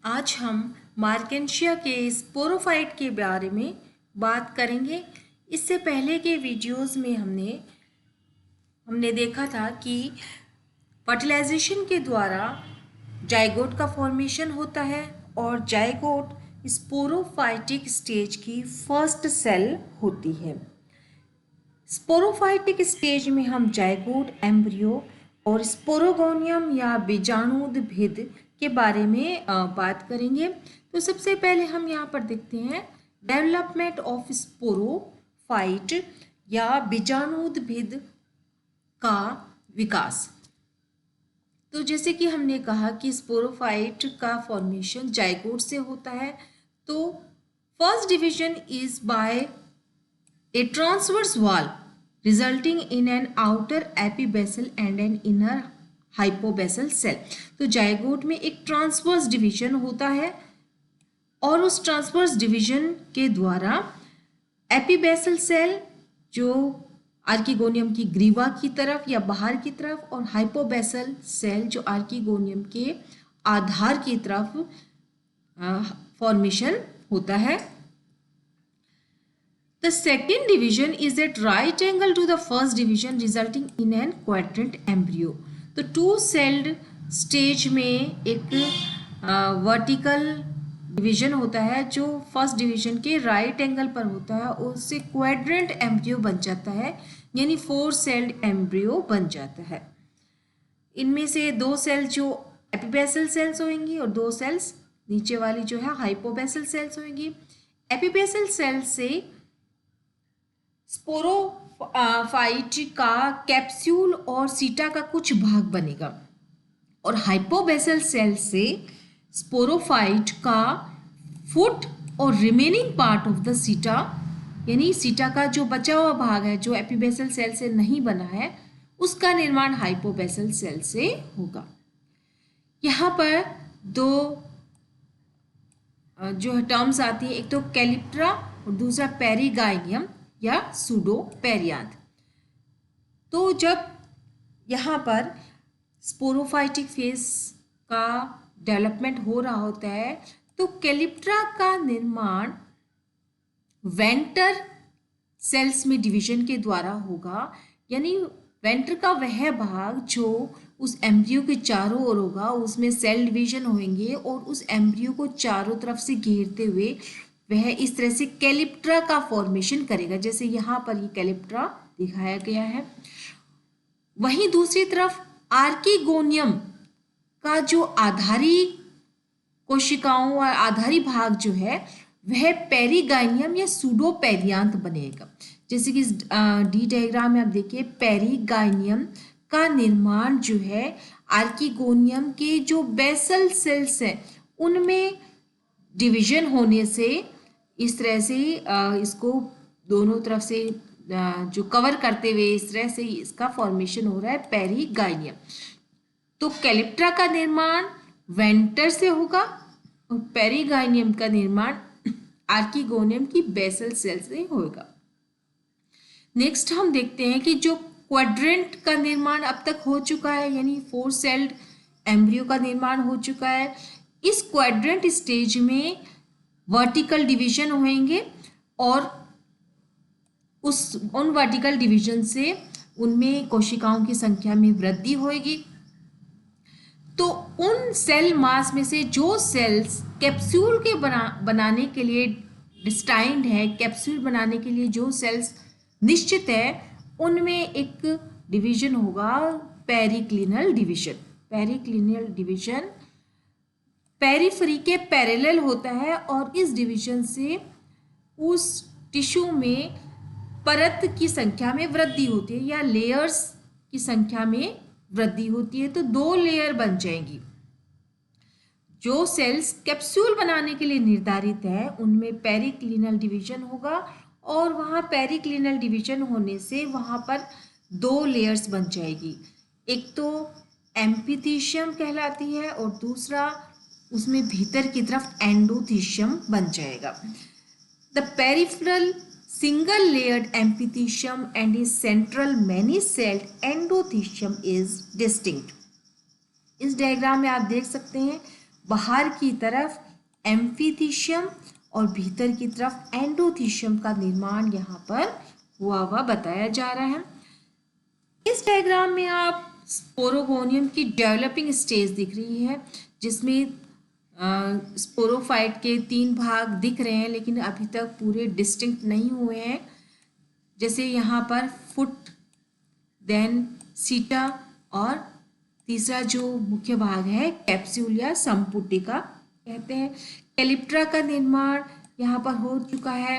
आज हम मार्केंशिया के स्पोरोफाइट के बारे में बात करेंगे। इससे पहले के वीडियोस में हमने देखा था कि फर्टिलाइजेशन के द्वारा जाइगोट का फॉर्मेशन होता है और जाइगोट स्पोरोफाइटिक स्टेज की फर्स्ट सेल होती है। स्पोरोफाइटिक स्टेज में हम जाइगोट, एम्ब्रियो और स्पोरोगोनियम या बीजाणुउद्भिद के बारे में बात करेंगे। तो सबसे पहले हम यहाँ पर देखते हैं डेवलपमेंट ऑफ स्पोरोफाइट या बीजाणुउद्भिद का विकास। तो जैसे कि हमने कहा कि स्पोरोफाइट का फॉर्मेशन जाइगोट से होता है। तो first division is by a transverse wall resulting in an outer epibasal and an inner hypobasal cell। तो जाइगोट में एक ट्रांसवर्स डिवीजन होता है और उस ट्रांसवर्स डिवीजन के द्वारा एपिबेसल सेल जो आर्किगोनियम की ग्रीवा की तरफ या बाहर की तरफ और हाइपोबेसल सेल जो आर्किगोनियम के आधार की तरफ फॉर्मेशन होता है। The second division is at right angle to the first division resulting in an quadrant embryo। तो टू सेल्ड स्टेज में एक वर्टिकल डिवीजन होता है जो फर्स्ट डिवीजन के राइट एंगल पर होता है, उससे क्वाड्रेंट एम्ब्रियो बन जाता है, यानी 4 सेल्ड एम्ब्रियो बन जाता है। इनमें से 2 सेल जो एपिबेसल सेल्स होंगी और 2 सेल्स नीचे वाली जो है हाइपोबेसल सेल्स होंगी। एपिबेसल सेल से स्पोरोफाइट का कैप्सूल और सीटा का कुछ भाग बनेगा और हाइपोबेसल सेल से स्पोरोफाइट का फुट और रिमेनिंग पार्ट ऑफ द सीटा, यानी सीटा का जो बचा हुआ भाग है जो एपिबेसल सेल से नहीं बना है, उसका निर्माण हाइपोबेसल सेल से होगा। यहाँ पर 2 जो टर्म्स आती है, एक तो कैलिप्ट्रा और दूसरा पेरिगाइनियम या सूडोपेरियांथ। तो जब यहाँ पर स्पोरोफाइटिक फेज का डेवलपमेंट हो रहा होता है तो कैलिप्ट्रा का निर्माण वेंटर सेल्स में डिवीजन के द्वारा होगा, यानी वेंटर का वह भाग जो उस एम्ब्रियो के चारों ओर होगा, उसमें सेल डिवीजन होंगे और उस एम्ब्रियो को चारों तरफ से घेरते हुए वह इस तरह से कैलिप्ट्रा का फॉर्मेशन करेगा, जैसे यहाँ पर ये कैलिप्ट्रा दिखाया गया है। वहीं दूसरी तरफ आर्किगोनियम का जो आधारी कोशिकाओं और आधारी भाग जो है वह पेरिगाइनियम या सूडोपेरियांथ बनेगा। जैसे कि डी डायग्राम में आप देखिए, पेरिगाइनियम का निर्माण जो है आर्किगोनियम के जो बेसल सेल्स हैं उनमें डिवीजन होने से इस तरह से इसको दोनों तरफ से जो कवर करते हुए इस तरह से इसका फॉर्मेशन हो रहा है पेरिगाइनियम। तो कैलिप्ट्रा का निर्माण वेंटर से होगा और पेरिगाइनियम का निर्माण आर्किगोनियम की बेसल सेल से होगा। नेक्स्ट हम देखते हैं कि जो क्वाड्रेंट का निर्माण अब तक हो चुका है, यानी 4 सेल्ड एम्ब्रियो का निर्माण हो चुका है। इस क्वाड्रेंट स्टेज में वर्टिकल डिवीजन होंगे और उन वर्टिकल डिवीजन से उनमें कोशिकाओं की संख्या में वृद्धि होगी। तो उन सेल मास में से जो सेल्स कैप्सूल के बनाने के लिए डिस्टाइंड है, कैप्सूल बनाने के लिए जो सेल्स निश्चित है, उनमें एक डिवीजन होगा periclinal division. Periclinal division periphery के पैरेलल होता है और इस डिवीजन से उस टिश्यू में परत की संख्या में वृद्धि होती है या लेयर्स की संख्या में वृद्धि होती है। तो 2 लेयर बन जाएंगी। जो सेल्स कैप्सूल बनाने के लिए निर्धारित है उनमें पेरिक्लिनल डिवीजन होगा और वहाँ पेरिक्लिनल डिवीजन होने से वहाँ पर 2 लेयर्स बन जाएगी। एक तो एम्पिथीशियम कहलाती है और दूसरा उसमें भीतर की तरफ एंडोथीशियम बन जाएगा। The peripheral single layered amphithecium and is central many celled endothecium is distinct. इस डायग्राम में आप देख सकते हैं बाहर की तरफ एम्फीथीशियम और भीतर की तरफ एंडोथीशियम का निर्माण यहाँ पर हुआ बताया जा रहा है। इस डायग्राम में आप स्पोरोगोनियम की डेवलपिंग स्टेज दिख रही है, जिसमें स्पोरोफाइट के 3 भाग दिख रहे हैं, लेकिन अभी तक पूरे डिस्टिंक्ट नहीं हुए हैं। जैसे यहाँ पर फुट, देन सीटा, और तीसरा जो मुख्य भाग है कैप्सूल या संपुटिका कहते हैं। कैलिप्ट्रा का निर्माण यहाँ पर हो चुका है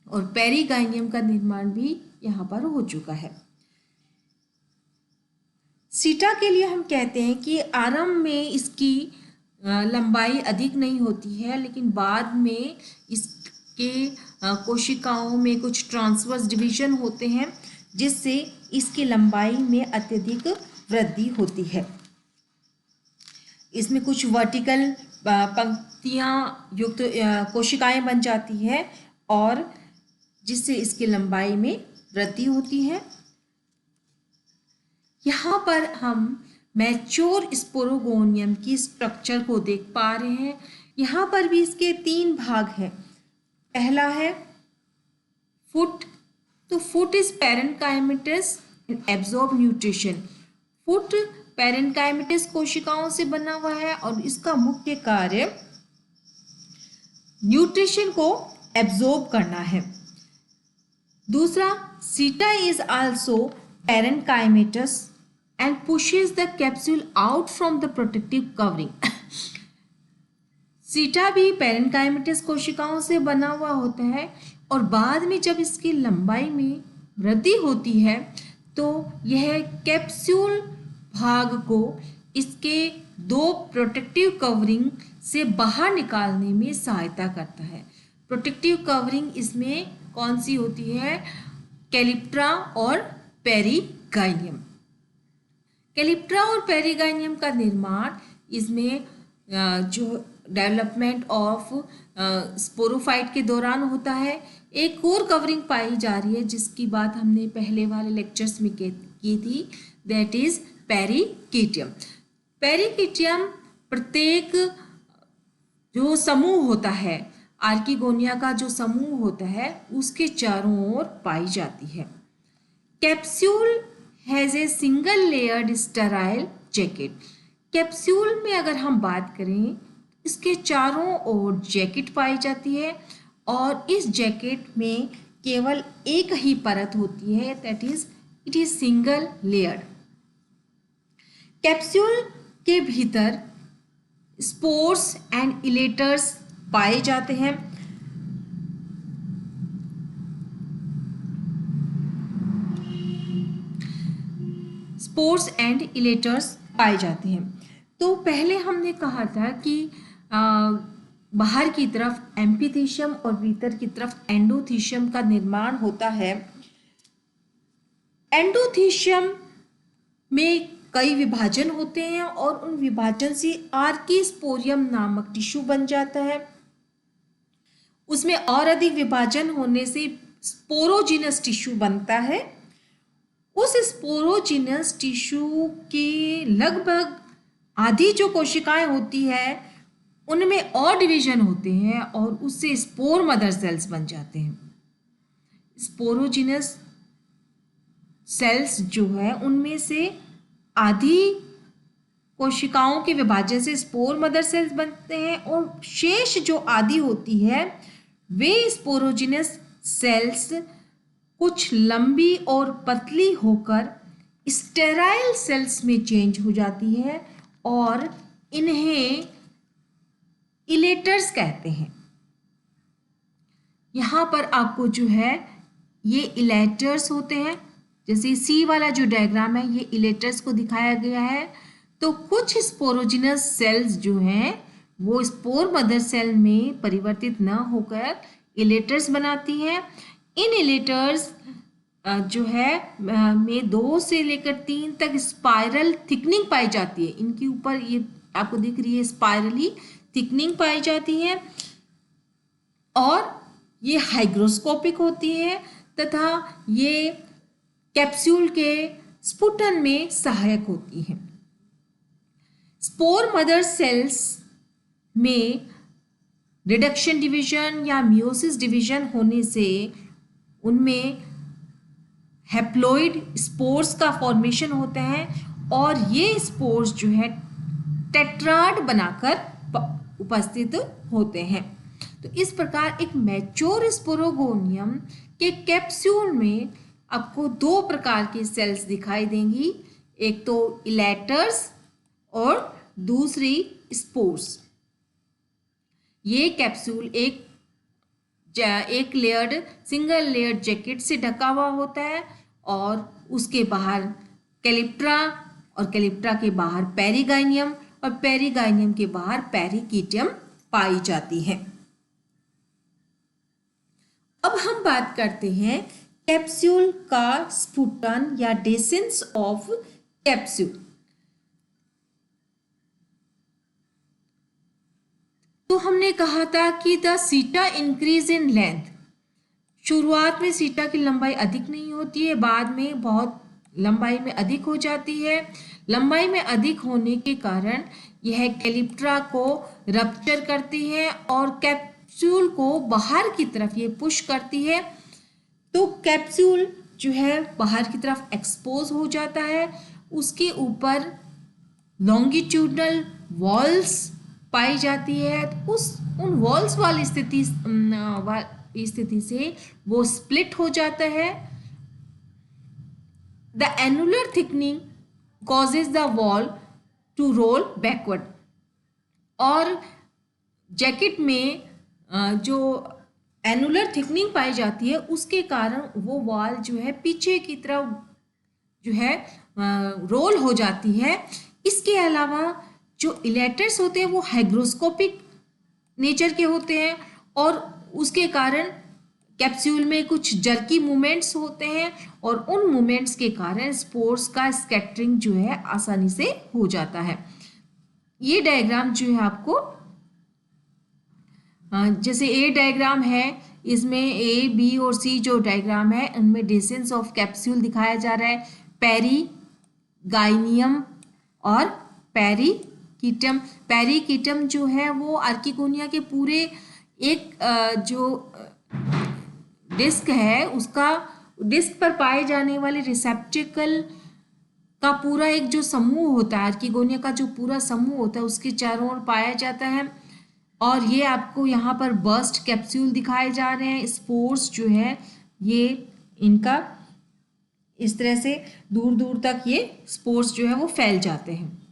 और पेरिगाइनियम का निर्माण भी यहाँ पर हो चुका है। सीटा के लिए हम कहते हैं कि आरंभ में इसकी लंबाई अधिक नहीं होती है, लेकिन बाद में इसके कोशिकाओं में कुछ ट्रांसवर्स डिवीजन होते हैं, जिससे इसकी लंबाई में अत्यधिक वृद्धि होती है। इसमें कुछ वर्टिकल पंक्तियां युक्त कोशिकाएं बन जाती है और जिससे इसकी लंबाई में वृद्धि होती है। यहाँ पर हम मैच्योर स्पोरोगोनियम की स्ट्रक्चर को देख पा रहे हैं। यहाँ पर भी इसके 3 भाग हैं। पहला है फुट, तो foot is parenchymatous absorb nutrition. Foot parenchymatous कोशिकाओं से बना हुआ है और इसका मुख्य कार्य न्यूट्रिशन को एब्जॉर्ब करना है। दूसरा, सीटा is also parenchymatous and pushes the capsule out from the protective covering. सीटा भी पैरेन्काइमेटस कोशिकाओं से बना हुआ होता है और बाद में जब इसकी लंबाई में वृद्धि होती है तो यह कैप्सूल भाग को इसके 2 प्रोटेक्टिव कवरिंग से बाहर निकालने में सहायता करता है। प्रोटेक्टिव कवरिंग इसमें कौन सी होती है? कैलिप्ट्रा और पेरिगाइनियम। कैलिप्ट्रा और पेरिगाइनियम का निर्माण इसमें जो डेवलपमेंट ऑफ स्पोरोफाइट के दौरान होता है। एक और कवरिंग पाई जा रही है जिसकी बात हमने पहले वाले लेक्चर्स में की थी, दैट इज पेरिकीटियम। पेरिकीटियम प्रत्येक जो समूह होता है, आर्किगोनिया का जो समूह होता है, उसके चारों ओर पाई जाती है। Capsule has a single layered sterile jacket. Capsule में अगर हम बात करें, इसके चारों ओर जैकेट पाई जाती है और इस जैकेट में केवल एक ही परत होती है, that is it is single layered. Capsule के भीतर स्पोर्स एंड इलेटर्स पाए जाते हैं। स्पोर्स एंड इलेटर्स पाए जाते हैं। तो पहले हमने कहा था कि बाहर की तरफ एम्फीथीशियम और भीतर की तरफ एंडोथीशियम का निर्माण होता है। एंडोथीशियम में कई विभाजन होते हैं और उन विभाजन से आर्कीस्पोरियम नामक टिश्यू बन जाता है। उसमें और अधिक विभाजन होने से स्पोरोजिनस टिश्यू बनता है। उस स्पोरोजिनस टिश्यू की लगभग आधी जो कोशिकाएं होती है उनमें और डिवीजन होते हैं और उससे स्पोर मदर सेल्स बन जाते हैं। स्पोरोजिनस सेल्स जो है उनमें से आधी कोशिकाओं के विभाजन से स्पोर मदर सेल्स बनते हैं और शेष जो आधी होती है वे स्पोरोजिनस सेल्स कुछ लंबी और पतली होकर स्टेराइल सेल्स में चेंज हो जाती है और इन्हें इलेटर्स कहते हैं। यहाँ पर आपको जो है ये इलेटर्स होते हैं, जैसे सी वाला जो डायग्राम है ये इलेटर्स को दिखाया गया है। तो कुछ स्पोरोजिनस सेल्स जो हैं वो स्पोर मदर सेल में परिवर्तित न होकर इलेटर्स बनाती हैं। इन इलेटर्स जो है में 2 से लेकर 3 तक स्पाइरल थिकनिंग पाई जाती है। इनके ऊपर ये आपको दिख रही है स्पाइरली थिकनिंग पाई जाती है और ये हाइग्रोस्कोपिक होती है तथा ये कैप्सूल के स्फुटन में सहायक होती है। स्पोर मदर सेल्स में रिडक्शन डिवीजन या मियोसिस डिवीजन होने से उनमें हैप्लॉइड स्पोर्स का फॉर्मेशन होता है और ये स्पोर्स जो है टेट्राड बनाकर उपस्थित होते हैं। तो इस प्रकार एक मैच्योर स्पोरोगोनियम के कैप्सूल में आपको दो प्रकार की सेल्स दिखाई देंगी, एक तो इलेटर्स और दूसरी स्पोर्स। ये कैप्सूल एक लेयर्ड सिंगल लेयर्ड जैकेट से ढका हुआ होता है और उसके बाहर कैलिप्ट्रा और कैलिप्ट्रा के बाहर पेरिगाइनियम और पेरिगाइनियम के बाहर पेरिकीटियम पाई जाती है। अब हम बात करते हैं कैप्सूल का स्पुटन या डेसेंस ऑफ कैप्सूल। तो हमने कहा था कि द सीटा इंक्रीज इन लेंथ। शुरुआत में सीटा की लंबाई अधिक नहीं होती है, बाद में बहुत लंबाई में अधिक हो जाती है। लंबाई में अधिक होने के कारण यह कैलिप्ट्रा को रप्चर करती है और कैप्सूल को बाहर की तरफ ये पुश करती है। तो कैप्सूल जो है बाहर की तरफ एक्सपोज हो जाता है। उसके ऊपर लॉन्गिट्यूडनल वॉल्स पाई जाती है। उन वॉल्स वाली स्थिति से वो स्प्लिट हो जाता है। The annular thickening causes the wall to roll backward. और जैकेट में जो एनुलर थिकनिंग पाई जाती है उसके कारण वो वॉल जो है पीछे की तरफ जो है रोल हो जाती है। इसके अलावा जो इलेटर्स होते हैं वो हाइग्रोस्कोपिक नेचर के होते हैं और उसके कारण कैप्सूल में कुछ जर्की मूवमेंट्स होते हैं और उन मूवमेंट्स के कारण स्पोर्स का स्कैटरिंग जो है आसानी से हो जाता है। ये डायग्राम जो है आपको जैसे ए डायग्राम है, इसमें ए बी और सी जो डायग्राम है उनमें डेसेंस ऑफ कैप्सूल दिखाया जा रहा है। पेरिगाइनियम और पेरिकीटम। पेरिकीटम जो है वो आर्किगोनिया के पूरे एक जो डिस्क है उसका डिस्क पर पाए जाने वाले रिसेप्टिकल का पूरा एक जो समूह होता है, आर्किगोनिया का जो पूरा समूह होता है उसके चारों ओर पाया जाता है। और ये आपको यहाँ पर बर्स्ट कैप्सूल दिखाए जा रहे हैं। स्पोर्स जो है ये इनका इस तरह से दूर दूर तक ये स्पोर्स जो है वो फैल जाते हैं।